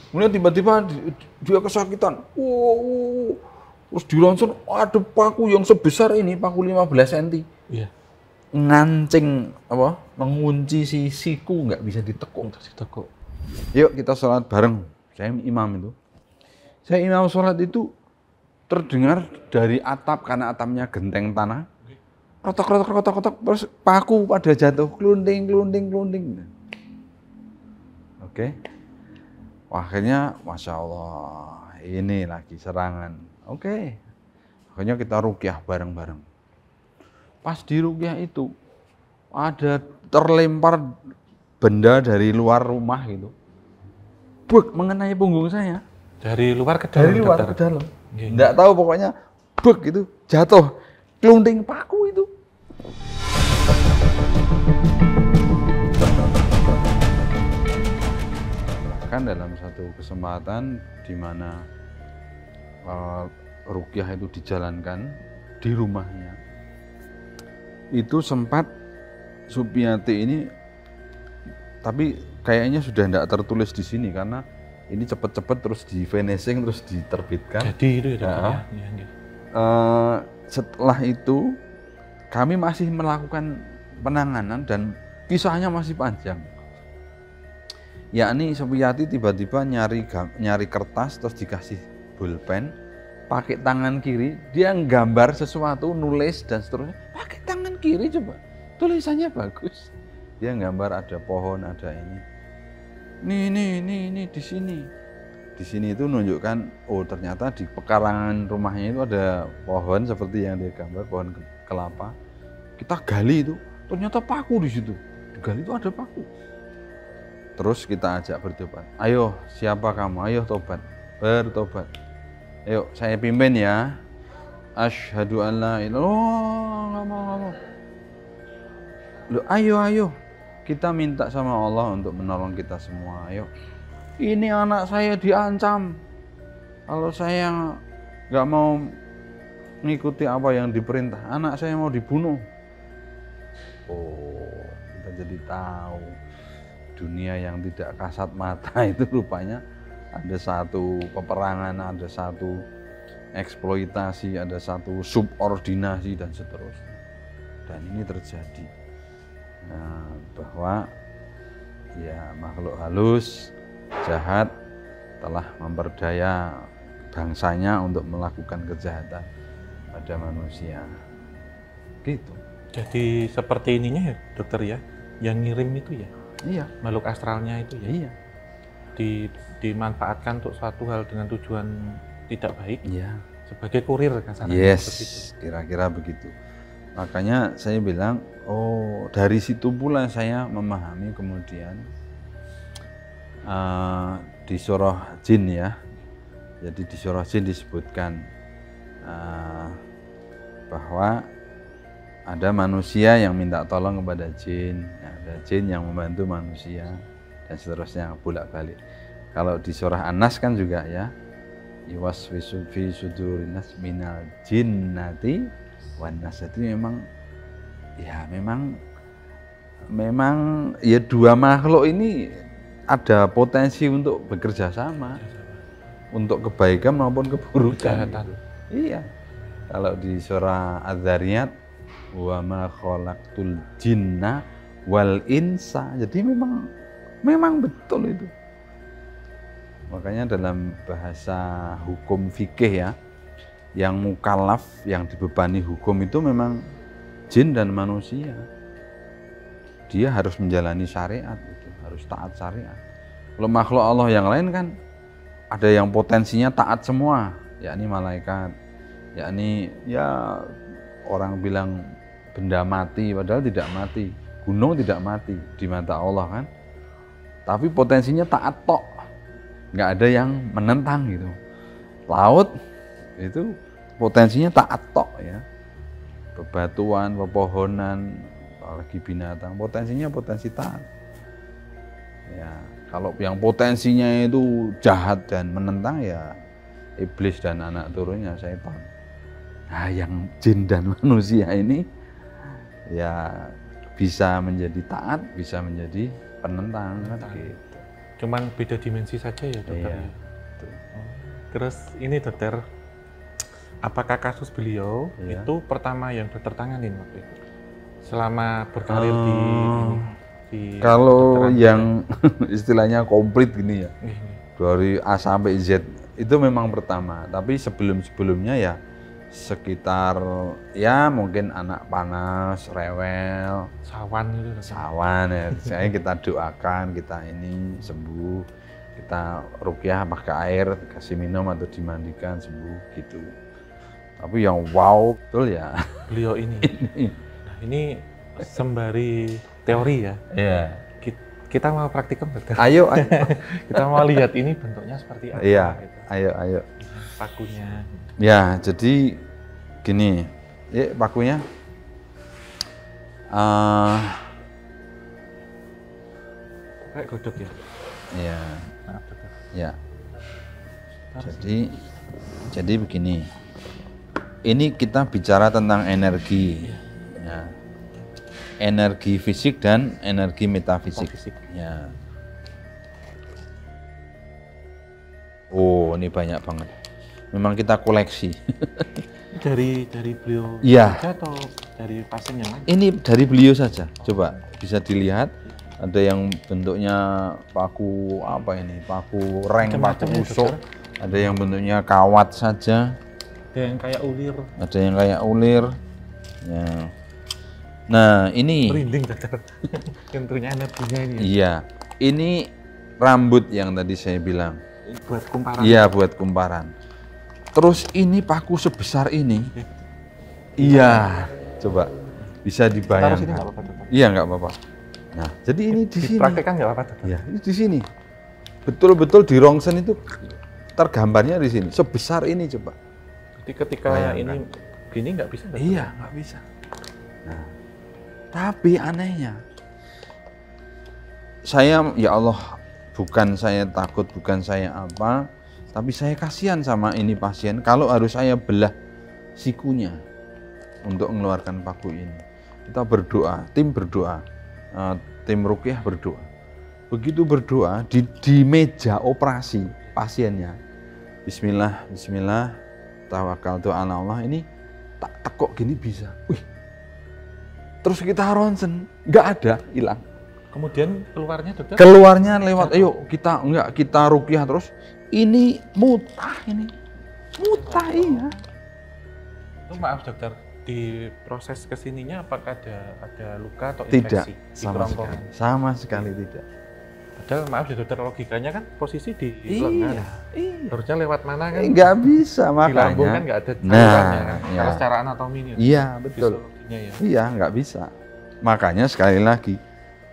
Kemudian tiba-tiba dia kesakitan. Terus di ronsen ada paku yang sebesar ini, paku 15 cm. Iya. Ngancing apa? Mengunci si siku nggak bisa ditekuk. Yuk kita sholat bareng. Saya imam itu. Saya imam sholat itu terdengar dari atap karena atapnya genteng tanah. Rotok, terus paku pada jatuh, kelunding. Oke. Wah, akhirnya Masya Allah, ini lagi serangan. Oke. Akhirnya kita ruqyah bareng-bareng. Pas di ruqyah itu, ada terlempar benda dari luar rumah gitu. Buk, mengenai punggung saya. Dari luar ke dalam? Dari luar ke dalam. Nggak tahu pokoknya, buk gitu, jatuh. Kelunding paku itu. Bahkan dalam satu kesempatan di mana ruqyah itu dijalankan di rumahnya, itu sempat Supiati ini, tapi kayaknya sudah tidak tertulis di sini karena ini cepet-cepet terus di finishing terus diterbitkan. Jadi itu ya. Setelah itu kami masih melakukan penanganan dan kisahnya masih panjang. Yakni Supiati tiba-tiba nyari kertas terus dikasih pulpen, pakai tangan kiri dia nggambar sesuatu, nulis dan seterusnya pakai tangan kiri, coba tulisannya bagus. Dia nggambar ada pohon, ada ini di sini. Di sini itu menunjukkan oh ternyata di pekarangan rumahnya itu ada pohon seperti yang dia gambar, pohon kelapa. Kita gali itu, ternyata paku di situ. Digali itu ada paku. Terus kita ajak bertobat. Ayo, siapa kamu? Ayo tobat. Bertobat. Ayo, saya pimpin ya. Asyhadu an la ilaha illallah. Nggak mau. Loh, ayo. Kita minta sama Allah untuk menolong kita semua. Ayo. Ini anak saya diancam. Kalau saya nggak mau mengikuti apa yang diperintah, anak saya mau dibunuh. Oh, kita jadi tahu. Dunia yang tidak kasat mata itu rupanya ada satu peperangan, ada satu eksploitasi, ada satu subordinasi dan seterusnya. Dan ini terjadi. Nah, bahwa ya makhluk halus, jahat telah memperdaya bangsanya untuk melakukan kejahatan pada manusia. Gitu. Jadi seperti ininya ya dokter ya, yang ngirim itu ya? Iya. Makhluk astralnya itu ya? Iya. Dimanfaatkan untuk suatu hal dengan tujuan tidak baik? Iya. Sebagai kurir kasarnya? Yes, kira-kira begitu. Makanya saya bilang, oh dari situ pula saya memahami kemudian di surah Jin ya. Jadi di surah Jin disebutkan bahwa ada manusia yang minta tolong kepada jin, ada jin yang membantu manusia dan seterusnya bolak-balik. Kalau di surah An-Nas kan juga ya, yuwaswisu fi sudurinas minal jinnati wan nas. Itu memang ya dua makhluk ini ada potensi untuk bekerja sama untuk kebaikan maupun keburukan. Iya. Kalau di surah Az-Zariyat wa ma khalaqtul jinna wal insa. Jadi memang betul itu. Makanya dalam bahasa hukum fikih ya, yang mukallaf, yang dibebani hukum itu memang jin dan manusia. Dia harus menjalani syariat itu, harus taat syariat. Kalau makhluk Allah yang lain kan ada yang potensinya taat semua, yakni malaikat, yakni ya orang bilang benda mati padahal tidak mati, gunung tidak mati di mata Allah kan, tapi potensinya taat tok, nggak ada yang menentang gitu. Laut itu potensinya taat tok ya, bebatuan, pepohonan, apalagi binatang potensinya potensi taat ya. Kalau yang potensinya itu jahat dan menentang ya iblis dan anak turunnya setan. Nah yang jin dan manusia ini ya bisa menjadi taat, bisa menjadi penentang kan gitu. Cuman beda dimensi saja ya dokter. Iya. Ya? Terus ini dokter, apakah kasus beliau Iya. itu pertama yang dokter tanganin waktu itu? Selama berkarir di kalau kedokteran yang istilahnya komplit gini ya, Ini. dari A sampai Z itu memang pertama. Tapi sebelum-sebelumnya ya sekitar ya mungkin anak panas, rewel, Sawan itu dokter. sawan ya. Saya kita doakan kita ini sembuh, kita ruqyah pakai air, kasih minum atau dimandikan sembuh gitu. Tapi yang wow betul ya. Beliau ini. Nah, ini sembari teori ya. Iya. Kita mau praktikum dokter. Ayo, ayo. Kita mau lihat ini bentuknya seperti apa. Iya, Gitu. ayo. Pakunya. Ya, jadi gini, ya pakunya. Kayak godok ya. Ya, Maaf dokter. ya. Jadi begini. Ini kita bicara tentang energi. Ya. Energi fisik dan energi metafisik. Fisik. Ya. Oh, ini banyak banget. Memang kita koleksi. Dari beliau Iya. saja atau dari pasien yang lain? Ini dari beliau saja. Coba bisa dilihat. Ada yang bentuknya paku apa ini? Paku reng, paku Macam-macam ya, usuk. dokter. Ada yang bentuknya kawat saja. Ada yang kayak ulir. Ada yang kayak ulir. Ya. Nah, ini. Merinding dokter. Tentunya energinya ini. Ya. Iya. Ini rambut yang tadi saya bilang. Buat kumparan. Iya, buat kumparan. Terus ini paku sebesar ini. Iya. Coba bisa Taruh sini dibayangkan. nggak apa-apa dokter. Iya, nggak apa-apa. Nah, jadi ini di sini. Dipraktekkan nggak apa-apa dokter. Ya, ini di sini. Betul-betul di rongsen itu tergambarnya di sini. Sebesar ini coba. Jadi ketika Bayangkan. ini gini nggak bisa dokter. Iya, nggak bisa. Nah, tapi anehnya, saya ya Allah, bukan saya takut, bukan saya apa, tapi saya kasihan sama ini pasien. Kalau harus saya belah sikunya untuk mengeluarkan paku ini, kita berdoa, tim berdoa, tim ruqyah berdoa. Begitu berdoa di meja operasi pasiennya, Bismillah, Bismillah, tawakkaltu ala Allah, ini tak tekuk gini bisa. Wih. Terus kita ronsen, nggak ada, hilang. Kemudian keluarnya dokter. Keluarnya lewat, ayo kita ruqyah terus. Ini mutah ini, mutah iya. Oh, maaf dokter, di proses kesininya apakah ada luka atau Tidak, infeksi di sama kerongkongan? sekali, sama sekali tidak. Padahal maaf ya dokter, logikanya kan posisi di Iya, lengan. iya. Harusnya lewat mana kan? Nggak bisa Di lambung kan makanya. nggak ada Nah, salurannya kan? ya. Kalau secara anatomi ini. Iya betul. Fisiologinya ya. Iya nggak bisa. Makanya sekali lagi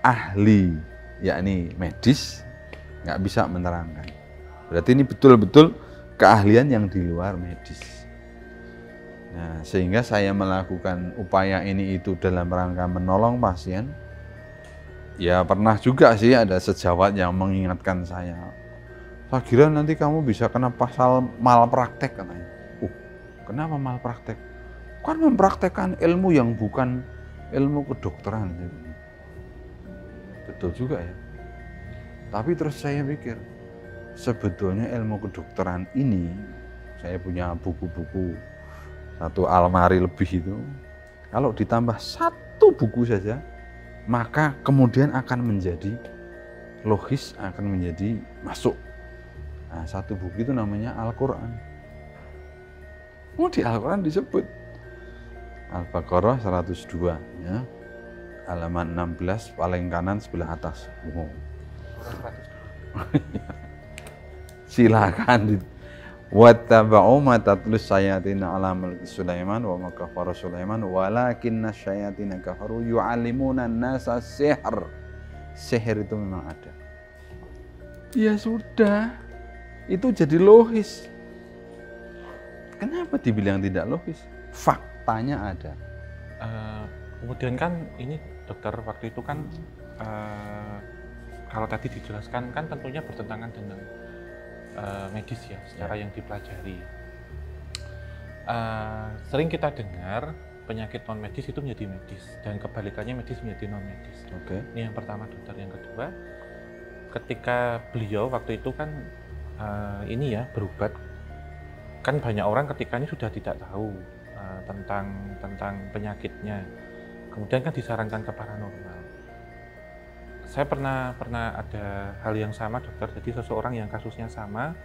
ahli yakni medis nggak bisa menerangkan. Berarti ini betul-betul keahlian yang di luar medis. Nah, sehingga saya melakukan upaya ini itu dalam rangka menolong pasien. Ya pernah juga sih ada sejawat yang mengingatkan saya kira nanti kamu bisa kena pasal malpraktek katanya. Kenapa malpraktek? Kan mempraktekkan ilmu yang bukan ilmu kedokteran. Betul juga ya. Tapi terus saya pikir, sebetulnya ilmu kedokteran ini, saya punya buku-buku, satu almari lebih itu, kalau ditambah satu buku saja, maka kemudian akan menjadi logis, akan menjadi masuk. Nah, satu buku itu namanya Al-Quran. Di Al-Quran disebut Al-Baqarah 102 ya. Halaman 16 paling kanan sebelah atas. Silakan. Wattaba'u ma tatlus syayatina ala mulki Sulaiman wa ma kafara Sulaiman walakinna syayatina kafaru yu'allimuna an-nasa sihr. Sihir itu memang ada. Ya sudah. Itu jadi logis. Kenapa dibilang tidak logis? Faktanya ada. Kemudian kan ini dokter waktu itu kan kalau tadi dijelaskan kan tentunya bertentangan dengan medis ya, secara yang dipelajari. Sering kita dengar penyakit non medis itu menjadi medis dan kebalikannya medis menjadi non medis. Oke. Ini yang pertama dokter. Yang kedua, ketika beliau waktu itu kan ini ya berobat, kan banyak orang ketika ini sudah tidak tahu tentang penyakitnya, kemudian kan disarankan ke paranormal. Saya pernah ada hal yang sama dokter, jadi seseorang yang kasusnya sama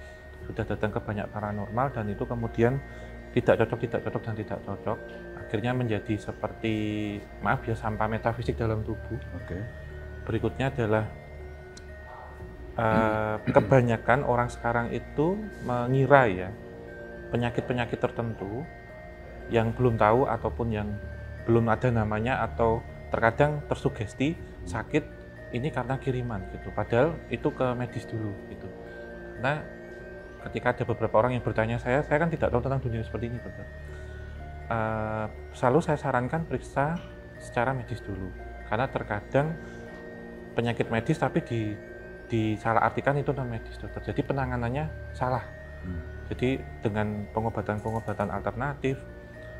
sudah datang ke banyak paranormal dan itu kemudian tidak cocok, akhirnya menjadi seperti, maaf ya, sampah metafisik dalam tubuh. Berikutnya adalah kebanyakan orang sekarang itu mengira ya penyakit-penyakit tertentu yang belum tahu ataupun yang belum ada namanya, atau terkadang tersugesti sakit ini karena kiriman gitu, padahal itu ke medis dulu gitu. Nah, ketika ada beberapa orang yang bertanya saya kan tidak tahu tentang dunia seperti ini dokter. Selalu saya sarankan periksa secara medis dulu, karena terkadang penyakit medis tapi disalahartikan itu non medis dokter, jadi penanganannya salah. Jadi dengan pengobatan alternatif,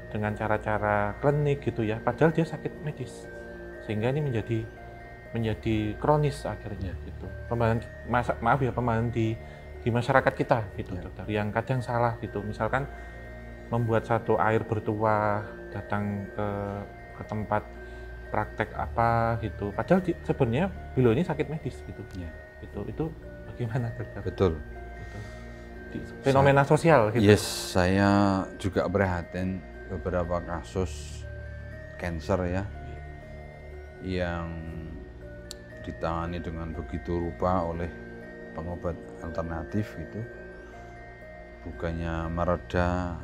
dengan cara-cara klinik gitu ya, padahal dia sakit medis, sehingga ini menjadi kronis akhirnya gitu. Pemahaman di masyarakat kita gitu dokter, yang kadang salah gitu, misalkan membuat satu air bertuah datang ke tempat praktek apa gitu, padahal sebenarnya beliau ini sakit medis gitu. Itu bagaimana dokter? Betul. Fenomena sosial gitu. Yes, saya juga prihatin beberapa kasus cancer ya, yang ditangani dengan begitu rupa oleh pengobat alternatif itu, bukannya mereda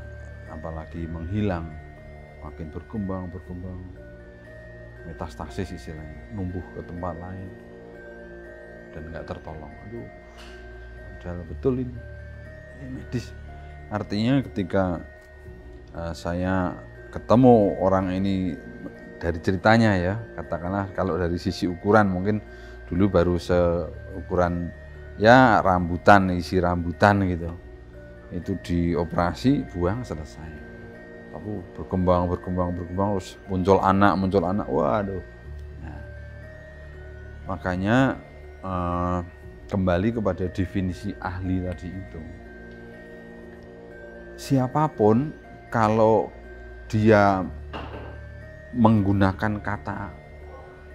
apalagi menghilang, makin berkembang, metastasis istilahnya, numbuh ke tempat lain dan nggak tertolong. Aduh, padahal betul ini medis. Artinya ketika saya ketemu orang ini dari ceritanya ya, katakanlah kalau dari sisi ukuran mungkin dulu baru seukuran ya rambutan, isi rambutan gitu, itu dioperasi buang selesai. Tapi berkembang terus muncul anak, waduh. Nah, makanya kembali kepada definisi ahli tadi itu. Siapapun kalau dia menggunakan kata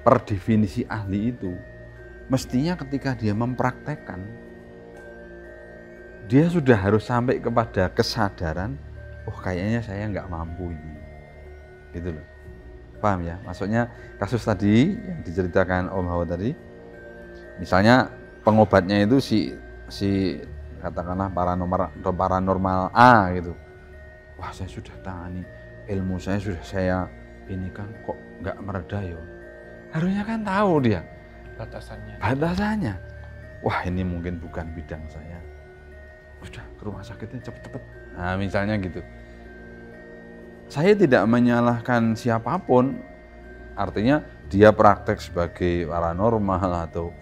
per definisi ahli itu, mestinya ketika dia mempraktekkan, dia sudah harus sampai kepada kesadaran, oh kayaknya saya nggak mampu ini, gitu loh. Paham ya? Maksudnya kasus tadi yang diceritakan Om Hawa tadi, misalnya pengobatnya itu si katakanlah paranormal A gitu. Wah, saya sudah tangani, ilmu saya sudah saya ini kan, kok nggak mereda ya. Harusnya kan tahu dia batasannya. Wah, ini mungkin bukan bidang saya. Udah ke rumah sakitnya cepet-cepet. Nah, misalnya gitu. Saya tidak menyalahkan siapapun. Artinya dia praktek sebagai paranormal atau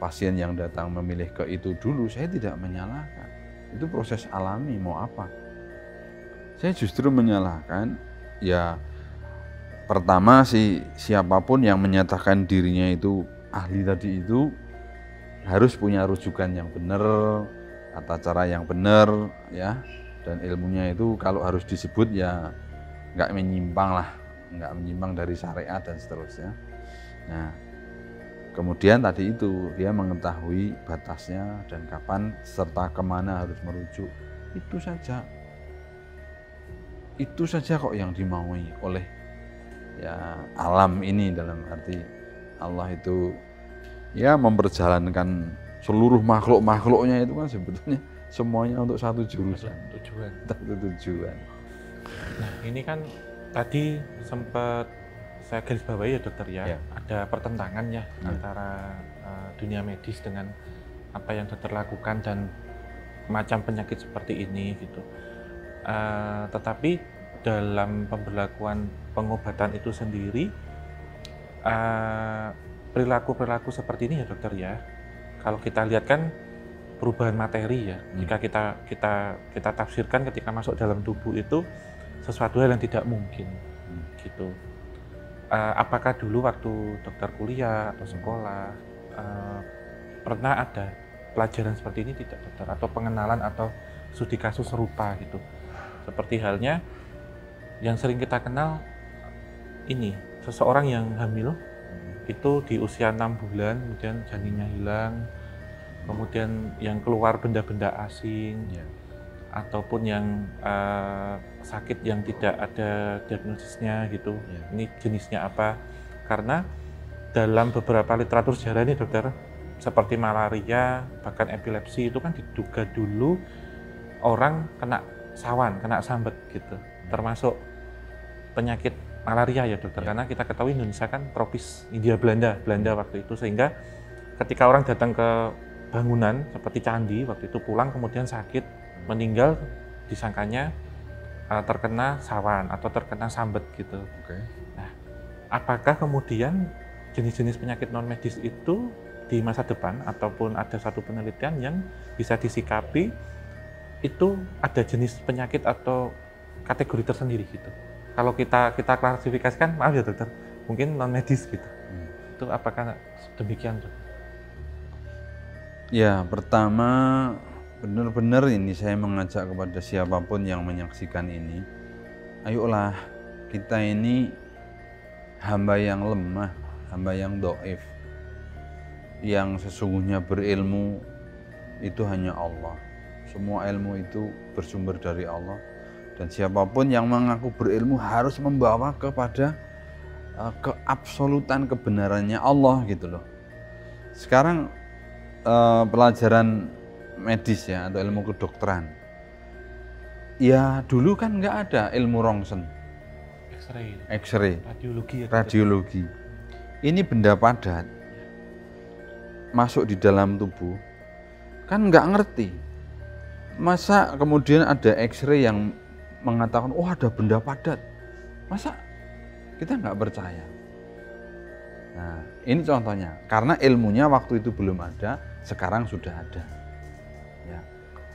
pasien yang datang memilih ke itu dulu, saya tidak menyalahkan. Itu proses alami, mau apa. Saya justru menyalahkan ya pertama siapapun yang menyatakan dirinya itu ahli tadi itu harus punya rujukan yang benar, tata cara yang benar ya, dan ilmunya itu kalau harus disebut ya nggak menyimpang dari syariat dan seterusnya. Nah, kemudian tadi itu dia mengetahui batasnya dan kapan serta kemana harus merujuk. Itu saja kok yang dimaui oleh ya alam ini, dalam arti Allah itu ya memperjalankan seluruh makhluknya itu kan sebetulnya semuanya untuk satu jurusan, satu tujuan. Nah, ini kan tadi sempat saya garis bawahi ya dokter ya, ada pertentangan ya antara dunia medis dengan apa yang dokter lakukan dan macam penyakit seperti ini gitu. Tetapi dalam pemberlakuan pengobatan itu sendiri, perilaku seperti ini ya dokter ya, kalau kita lihat kan perubahan materi ya, jika kita tafsirkan ketika masuk dalam tubuh itu sesuatu hal yang tidak mungkin gitu. Apakah dulu waktu dokter kuliah atau sekolah pernah ada pelajaran seperti ini tidak dokter? Atau pengenalan atau studi kasus serupa gitu? Seperti halnya yang sering kita kenal ini, seseorang yang hamil itu di usia 6 bulan, kemudian janinnya hilang, kemudian yang keluar benda-benda asing, ataupun yang sakit yang tidak ada diagnosisnya gitu. Ini jenisnya apa? Karena dalam beberapa literatur sejarah ini dokter, seperti malaria, bahkan epilepsi itu kan diduga dulu orang kena sawan, kena sambet gitu, termasuk penyakit malaria ya dokter, karena kita ketahui Indonesia kan tropis Hindia Belanda waktu itu, sehingga ketika orang datang ke bangunan seperti candi waktu itu pulang kemudian sakit meninggal, disangkanya terkena sawan atau terkena sambet gitu. Nah, apakah kemudian jenis-jenis penyakit non medis itu di masa depan ataupun ada satu penelitian yang bisa disikapi itu ada jenis penyakit atau kategori tersendiri gitu? Kalau kita klasifikasikan, maaf ya dokter, mungkin non medis gitu. Itu apakah demikian dokter? Ya, pertama benar-benar ini saya mengajak kepada siapapun yang menyaksikan ini, ayolah kita ini hamba yang lemah, hamba yang dhaif, yang sesungguhnya berilmu itu hanya Allah. Semua ilmu itu bersumber dari Allah. Dan siapapun yang mengaku berilmu harus membawa kepada keabsolutan kebenarannya Allah gitu loh. Sekarang pelajaran medis ya atau ilmu kedokteran, ya dulu kan nggak ada ilmu rongsen, X-ray, radiologi. Ini benda padat masuk di dalam tubuh, kan nggak ngerti. Masa kemudian ada X-ray yang mengatakan, oh ada benda padat, masa kita nggak percaya? Nah, ini contohnya, karena ilmunya waktu itu belum ada, sekarang sudah ada. Ya.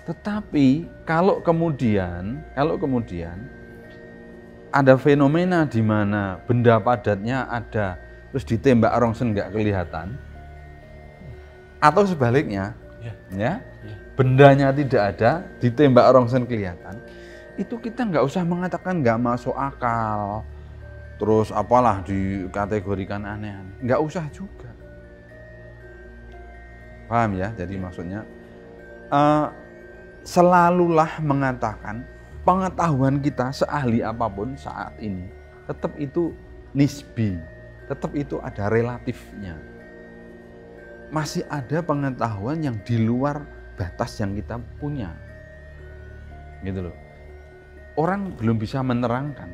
Tetapi kalau kemudian ada fenomena di mana benda padatnya ada, terus ditembak rongsen nggak kelihatan, atau sebaliknya, bendanya tidak ada, ditembak rongsen kelihatan, itu kita nggak usah mengatakan nggak masuk akal, terus apalah dikategorikan aneh-aneh, nggak usah juga. Paham ya? Jadi maksudnya selalulah mengatakan pengetahuan kita seahli apapun saat ini tetap itu nisbi, tetap itu ada relatifnya. Masih ada pengetahuan yang di luar batas yang kita punya, gitu loh. Orang belum bisa menerangkan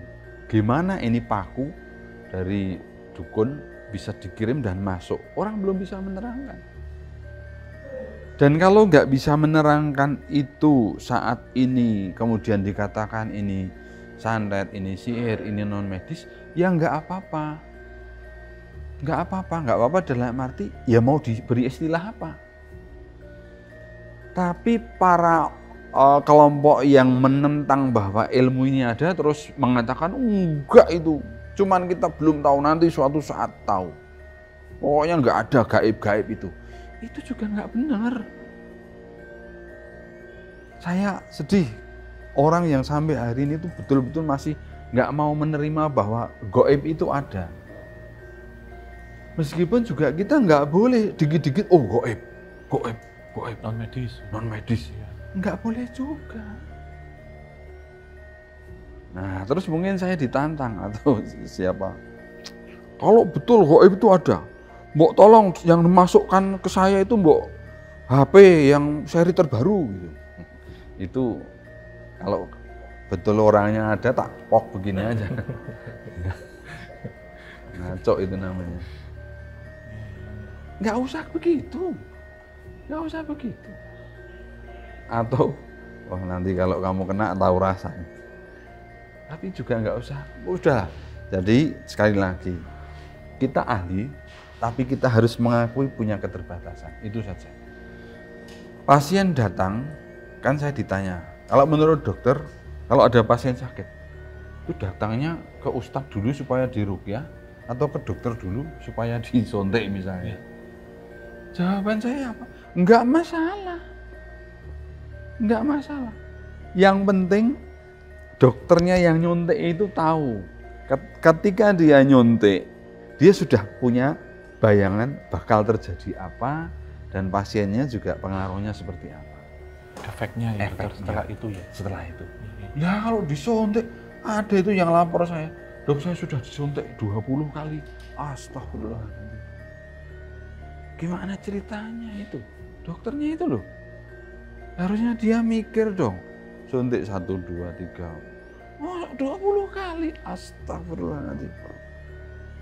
gimana ini paku dari dukun bisa dikirim dan masuk. Orang belum bisa menerangkan. Dan kalau nggak bisa menerangkan itu saat ini, kemudian dikatakan ini santet, ini sihir, ini non medis, ya nggak apa-apa. Nggak apa-apa dalam arti ya mau diberi istilah apa. Tapi para kelompok yang menentang bahwa ilmu ini ada terus mengatakan enggak, itu cuman kita belum tahu, nanti suatu saat tahu, pokoknya nggak ada gaib-gaib itu juga nggak benar. Saya sedih orang yang sampai hari ini tuh betul-betul masih nggak mau menerima bahwa gaib itu ada. Meskipun juga kita nggak boleh dikit-dikit gaib non medis. Nggak boleh juga. Nah, terus mungkin saya ditantang atau siapa, kalau betul gaib itu ada, mbok tolong yang dimasukkan ke saya itu mbok HP yang seri terbaru gitu. Itu kalau betul orangnya ada, tak pok begini aja. Ngaco itu namanya. Nggak usah begitu. Atau nanti kalau kamu kena tahu rasanya. Tapi juga nggak usah, udah. Jadi sekali lagi, kita ahli, tapi kita harus mengakui punya keterbatasan, itu saja. Pasien datang, kan saya ditanya, kalau menurut dokter, kalau ada pasien sakit, itu datangnya ke ustadz dulu supaya diruqyah, atau ke dokter dulu supaya disontek misalnya. Jawaban saya apa? Enggak masalah. Enggak masalah. Yang penting dokternya yang nyuntik itu tahu. Ketika dia nyuntik, dia sudah punya bayangan bakal terjadi apa dan pasiennya juga pengaruhnya seperti apa. Efeknya ya setelah itu ya. Setelah itu. Ya kalau disuntik, ada itu yang lapor saya. Dok, saya sudah disuntik 20 kali. Astagfirullahaladzim. Gimana ceritanya itu? Dokternya itu loh. Harusnya dia mikir dong. Suntik 1, 2, 3. Oh, 20 kali. Astagfirullahaladzim.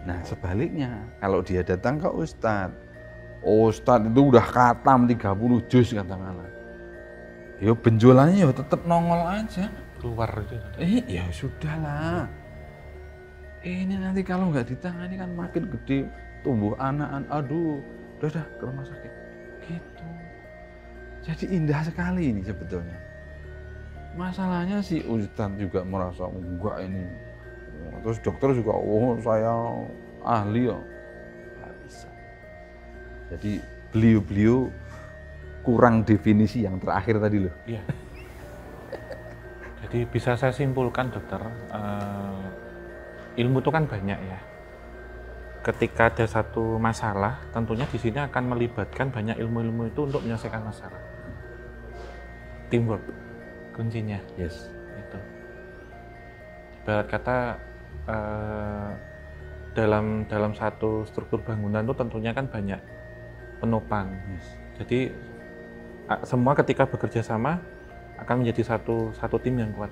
Nah sebaliknya, kalau dia datang ke Ustadz, Ustadz itu udah khatam 30 juz katakanlah. Ya benjolannya ya tetap nongol aja. Keluar itu. Ya sudahlah. Ini nanti kalau nggak ditangani kan makin gede, tumbuh anak-anak. Aduh, udah ke rumah sakit. Gitu. Jadi indah sekali ini sebetulnya. Masalahnya si Ustadz juga merasa enggak ini. Terus dokter juga, oh saya ahli ya. Nggak bisa. Jadi beliau-beliau kurang definisi yang terakhir tadi loh. Iya. Jadi bisa saya simpulkan dokter, ilmu itu kan banyak ya. Ketika ada satu masalah, tentunya di sini akan melibatkan banyak ilmu-ilmu itu untuk menyelesaikan masalah. Teamwork kuncinya. Yes. Itu. Ibarat kata dalam satu struktur bangunan itu tentunya kan banyak penopang. Yes. Jadi semua ketika bekerja sama akan menjadi satu tim yang kuat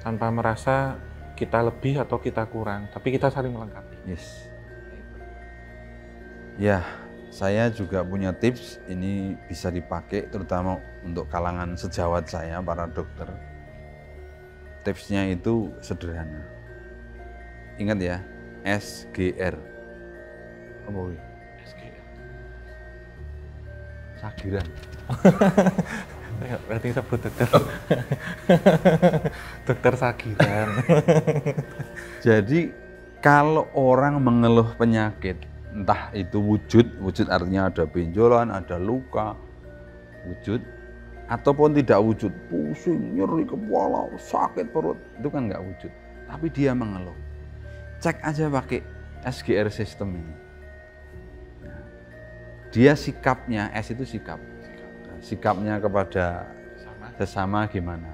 tanpa merasa kita lebih atau kita kurang, tapi kita saling melengkapi. Yes. Ya, saya juga punya tips, ini bisa dipakai terutama untuk kalangan sejawat saya, para dokter. Tipsnya itu sederhana. Ingat ya, SGR. Apa wih? SGR. Sagiran. Berarti sebut dokter. Dokter Sagiran. Jadi kalau orang mengeluh penyakit, entah itu wujud artinya ada benjolan, ada luka, wujud, ataupun tidak wujud, pusing, nyeri kepala, sakit perut, itu kan nggak wujud. Tapi dia mengeluh. Cek aja pakai SGR system ini. Nah, dia sikapnya, S itu sikap. Sikapnya kepada sesama gimana?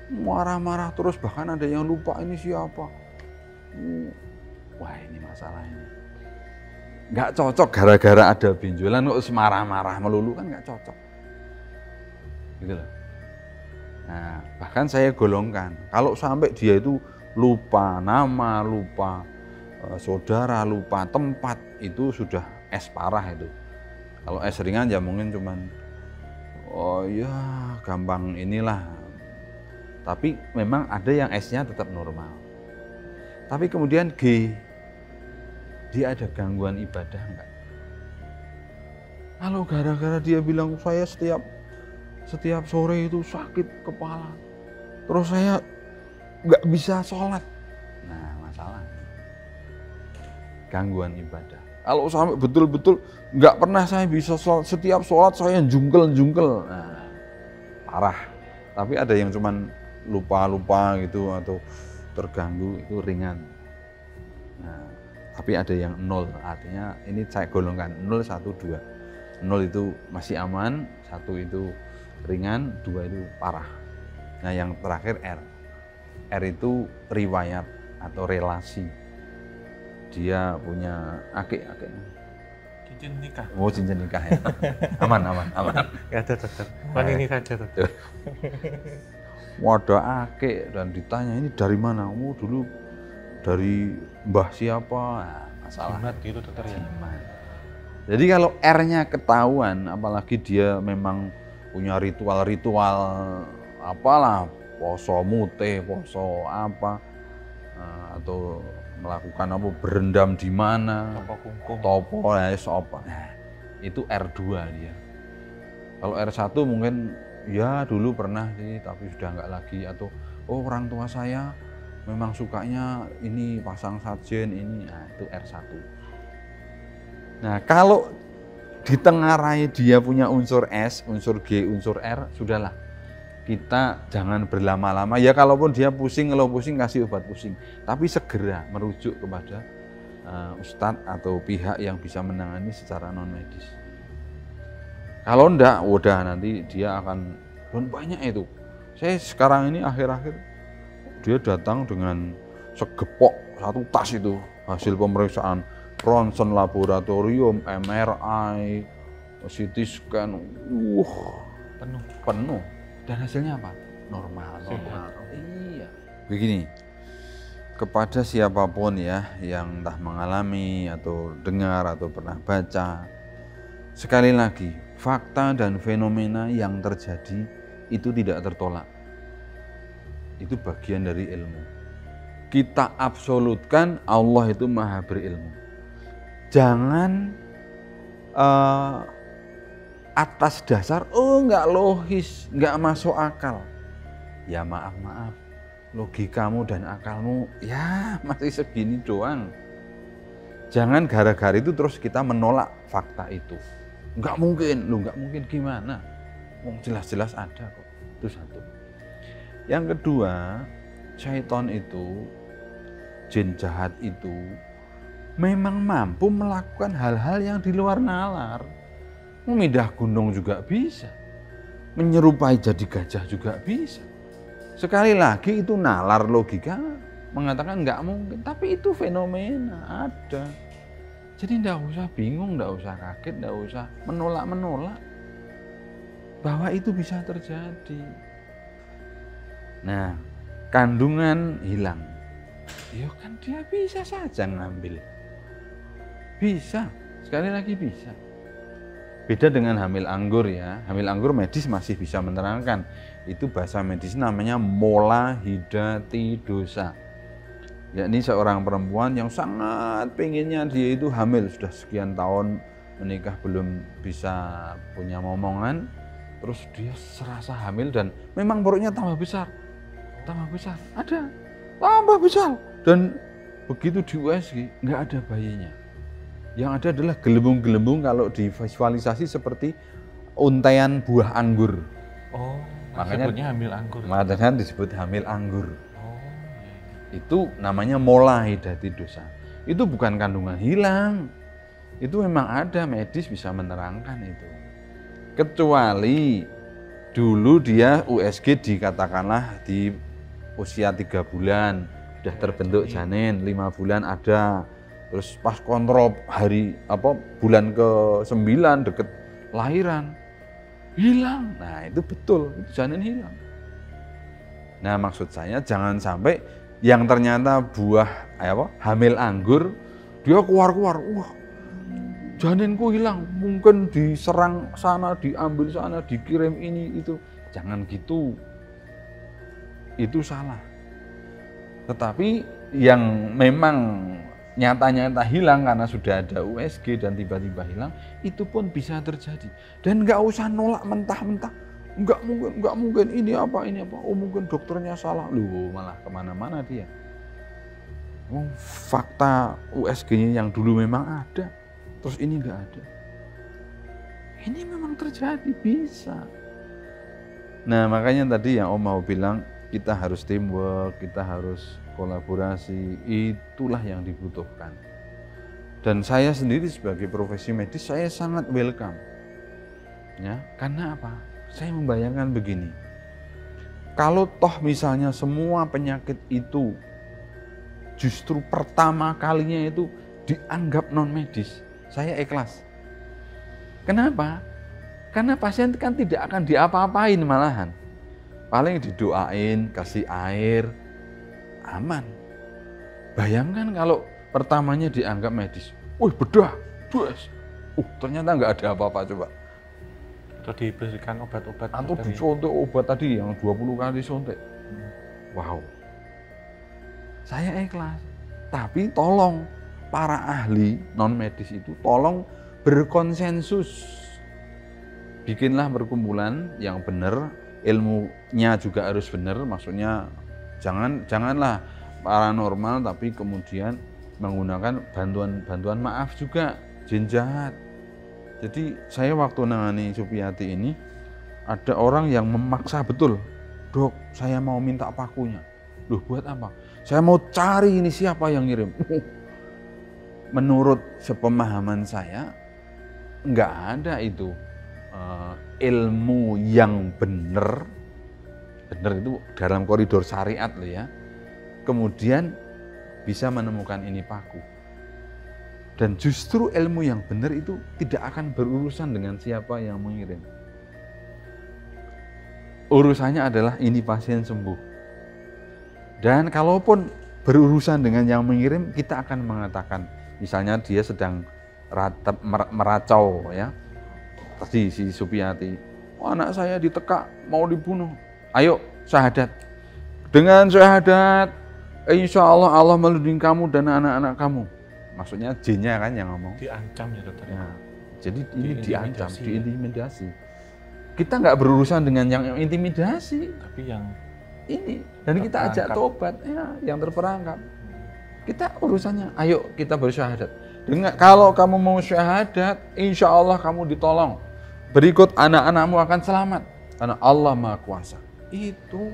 Marah-marah terus, bahkan ada yang lupa ini siapa. Wah ini masalah ini. Nggak cocok gara-gara ada benjolan kok marah-marah melulu, kan nggak cocok. Gitu loh. Nah, bahkan saya golongkan, kalau sampai dia itu lupa nama, lupa saudara, lupa tempat, itu sudah S parah itu. Kalau S ringan ya mungkin cuman oh ya gampang inilah. Tapi memang ada yang S-nya tetap normal. Tapi kemudian G, dia ada gangguan ibadah enggak? Kalau gara-gara dia bilang saya setiap sore itu sakit kepala, terus saya nggak bisa sholat. Nah masalah gangguan ibadah. Kalau sampai betul-betul nggak pernah saya bisa sholat, setiap sholat saya jungkel, nah parah. Tapi ada yang cuman lupa gitu atau terganggu, itu ringan. Nah, tapi ada yang 0, artinya ini saya golongkan 0, 1, 2. 0 itu masih aman, 1 itu ringan, 2 itu parah. Nah yang terakhir R. R itu riwayat atau relasi. Dia punya akik. Cincin nikah. Oh cincin nikah ya. Aman. Ya ada dokter. Bukan ini saja dokter. Wadah akik dan ditanya ini dari mana? Oh dulu dari mbah siapa? Nah, masalah. Jimat gitu dokter ya. Jadi kalau R-nya ketahuan, apalagi dia memang punya ritual-ritual apalah, poso mute, poso apa, atau melakukan apa, berendam di mana, topo apa. Nah, itu R2 dia. Kalau R1 mungkin ya dulu pernah sih tapi sudah enggak lagi, atau oh orang tua saya memang sukanya ini pasang sajen ini. Nah, itu R1. Nah, kalau ditengarai dia punya unsur S, unsur G, unsur R, sudahlah. Kita jangan berlama-lama. Ya kalaupun dia pusing, kalau pusing kasih obat pusing. Tapi segera merujuk kepada ustadz atau pihak yang bisa menangani secara non medis. Kalau enggak, udah nanti dia akan, dan banyak itu. Saya sekarang ini akhir-akhir dia datang dengan segepok satu tas itu hasil pemeriksaan ronsen laboratorium, MRI, CT scan, penuh. Dan hasilnya apa? Normal. Iya. Begini, kepada siapapun ya yang entah mengalami atau dengar atau pernah baca, sekali lagi, fakta dan fenomena yang terjadi itu tidak tertolak. Itu bagian dari ilmu. Kita absolutkan Allah itu maha berilmu. Jangan atas dasar, nggak logis, nggak masuk akal. Ya maaf, logikamu dan akalmu ya masih segini doang. Jangan gara-gara itu terus kita menolak fakta itu. Nggak mungkin gimana? Jelas-jelas ada kok. Itu satu. Yang kedua, syaitan itu, jin jahat itu memang mampu melakukan hal-hal yang di luar nalar. Memindah gunung juga bisa, menyerupai jadi gajah juga bisa. Sekali lagi itu nalar logika mengatakan nggak mungkin, tapi itu fenomena ada. Jadi nggak usah bingung, nggak usah kaget, nggak usah menolak bahwa itu bisa terjadi. Nah, kandungan hilang, ya kan dia bisa saja ngambil, bisa, sekali lagi bisa. Beda dengan hamil anggur ya, hamil anggur medis masih bisa menerangkan. Itu bahasa medis namanya molahidatidosa. Yakni seorang perempuan yang sangat pengennya dia itu hamil, sudah sekian tahun menikah belum bisa punya momongan, terus dia serasa hamil dan memang perutnya tambah besar, ada, tambah besar. Dan begitu di USG nggak ada bayinya. Yang ada adalah gelembung-gelembung kalau divisualisasi seperti untaian buah anggur. Oh, makanya hamil anggur. Makanya disebut hamil anggur. Oh, itu namanya molahidatidosa. Itu bukan kandungan hilang. Itu memang ada, medis bisa menerangkan itu. Kecuali dulu dia USG dikatakanlah di usia 3 bulan sudah terbentuk janin, 5 bulan ada. Terus pas kontrol bulan ke-9 deket lahiran hilang. Nah itu betul, itu janin hilang. Nah maksud saya jangan sampai yang ternyata buah hamil anggur dia keluar, wah janinku hilang, mungkin diserang sana, diambil sana, dikirim ini itu. Jangan gitu, itu salah. Tetapi yang memang nyata-nyata hilang karena sudah ada USG dan tiba-tiba hilang, itu pun bisa terjadi. Dan nggak usah nolak mentah-mentah, nggak mungkin ini apa, oh mungkin dokternya salah, loh malah kemana-mana dia. Fakta USG-nya yang dulu memang ada, terus ini nggak ada. Ini memang terjadi, bisa. Nah makanya tadi yang Om mau bilang, kita harus teamwork, kita harus kolaborasi, itulah yang dibutuhkan. Dan saya sendiri sebagai profesi medis, saya sangat welcome. Ya, karena apa? Saya membayangkan begini. Kalau toh misalnya semua penyakit itu justru pertama kalinya itu dianggap non medis, saya ikhlas. Kenapa? Karena pasien kan tidak akan diapa-apain malahan. Paling didoain, kasih air, aman. Bayangkan kalau pertamanya dianggap medis, bedah, ternyata nggak ada apa-apa coba. Atau diberikan obat-obat. Atau disuntik obat tadi yang 20 kali suntik. Wow. Saya ikhlas. Tapi tolong para ahli non medis itu tolong berkonsensus. Bikinlah perkumpulan yang benar, ilmunya juga harus benar, maksudnya janganlah paranormal tapi kemudian menggunakan bantuan maaf juga jin jahat. Jadi saya waktu nangani Supiati ini, ada orang yang memaksa betul, dok saya mau minta pakunya. Loh buat apa? Saya mau cari ini siapa yang ngirim. Menurut sepemahaman saya, nggak ada itu ilmu yang benar itu dalam koridor syariat loh ya. Kemudian bisa menemukan ini paku. Dan justru ilmu yang benar itu tidak akan berurusan dengan siapa yang mengirim. Urusannya adalah ini pasien sembuh. Dan kalaupun berurusan dengan yang mengirim, kita akan mengatakan, misalnya dia sedang meracau ya. Tadi si Supiati, oh, anak saya ditekak mau dibunuh. Ayo syahadat. Dengan syahadat, insya Allah Allah melindungi kamu dan anak-anak kamu. Maksudnya jinnya kan yang ngomong. Diancam ya dokter. Ya. Jadi ini diancam, diintimidasi. Kita nggak berurusan dengan yang intimidasi, tapi yang ini. Dan kita ajak tobat, ya, yang terperangkap. Kita urusannya, ayo kita bersyahadat. Kalau kamu mau syahadat, insya Allah kamu ditolong. Berikut anak-anakmu akan selamat, karena Allah Maha Kuasa. Itu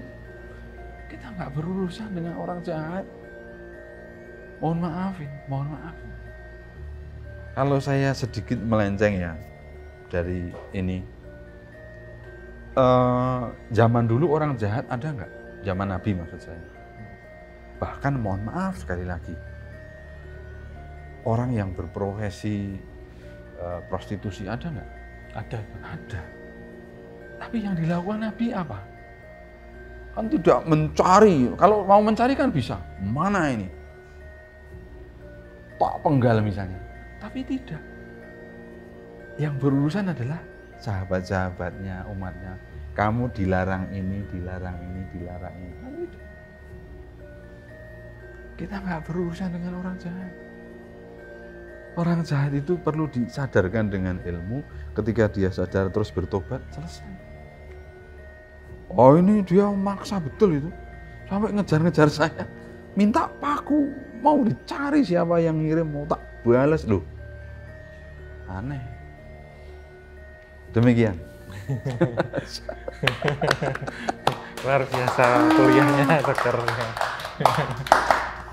kita nggak berurusan dengan orang jahat. Mohon maaf. Kalau saya sedikit melenceng ya dari ini, zaman dulu orang jahat ada nggak? Zaman Nabi maksud saya. Bahkan mohon maaf sekali lagi, orang yang berprofesi prostitusi ada nggak? Ada. Tapi yang dilakukan Nabi apa? Kan tidak mencari. Kalau mau mencari kan bisa. Mana ini? Pak penggal misalnya, tapi tidak. Yang berurusan adalah sahabat-sahabatnya, umatnya. Kamu dilarang ini, dilarang ini. Kita nggak berurusan dengan orang jahat. Orang jahat itu perlu disadarkan dengan ilmu. Ketika dia sadar terus bertobat, selesai. Oh ini dia maksa betul itu, sampai ngejar-ngejar saya. Minta paku, mau dicari siapa yang ngirim, mau tak balas loh. Aneh. Demikian. Luar biasa kuliahnya dokter.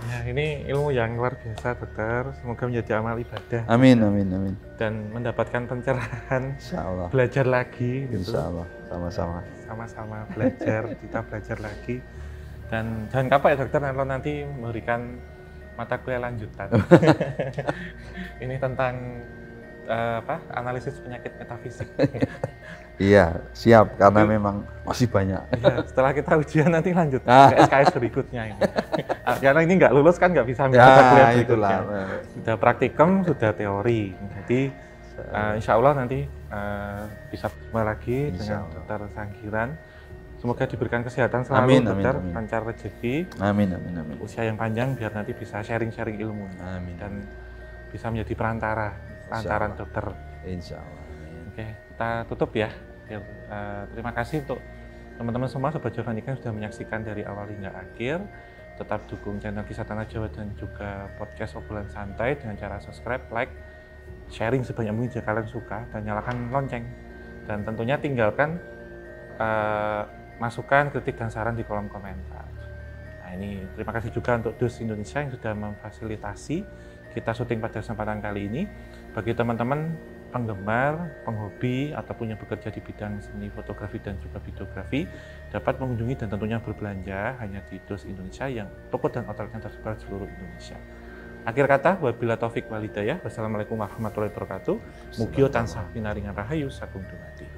Ya, ini ilmu yang luar biasa dokter. Semoga menjadi amal ibadah. Amin. Dan mendapatkan pencerahan. Insyaallah. Belajar lagi. Gitu. Insyaallah. Sama-sama. Sama-sama belajar, kita belajar lagi. Dan jangan kapok ya dokter, kalau nanti memberikan mata kuliah lanjutan. Ini tentang analisis penyakit metafisik. Iya, siap, karena memang masih banyak. Ya, setelah kita ujian nanti lanjut ke SKS berikutnya ini. Karena ini nggak lulus kan nggak bisa mata kuliah berikutnya. Sudah praktikum, sudah teori. Jadi insya Allah nanti bisa bertemu lagi dengan dokter Sanggiran. Semoga diberikan kesehatan selalu, dokter, lancar rezeki. Amin. Usia yang panjang biar nanti bisa sharing-sharing ilmu. Amin. Dan bisa menjadi perantara dokter. Insya Allah. Oke, kita tutup ya. Terima kasih untuk teman-teman semua Sobat Javanika yang sudah menyaksikan dari awal hingga akhir. Tetap dukung channel Kisah Tanah Jawa dan juga podcast Obrolan Santai dengan cara subscribe, like, sharing sebanyak mungkin jika kalian suka, dan nyalakan lonceng. Dan tentunya tinggalkan masukan, kritik, dan saran di kolom komentar. Nah ini terima kasih juga untuk Dus Indonesia yang sudah memfasilitasi kita syuting pada kesempatan kali ini. Bagi teman-teman penggemar, penghobi, ataupun yang bekerja di bidang seni fotografi dan juga videografi, dapat mengunjungi dan tentunya berbelanja hanya di Dus Indonesia yang toko dan outletnya tersebar di seluruh Indonesia. Akhir kata, wabila taufik walhidayah. Wassalamualaikum warahmatullahi wabarakatuh. Mugia tansah pinaringan rahayu sagung dumadi.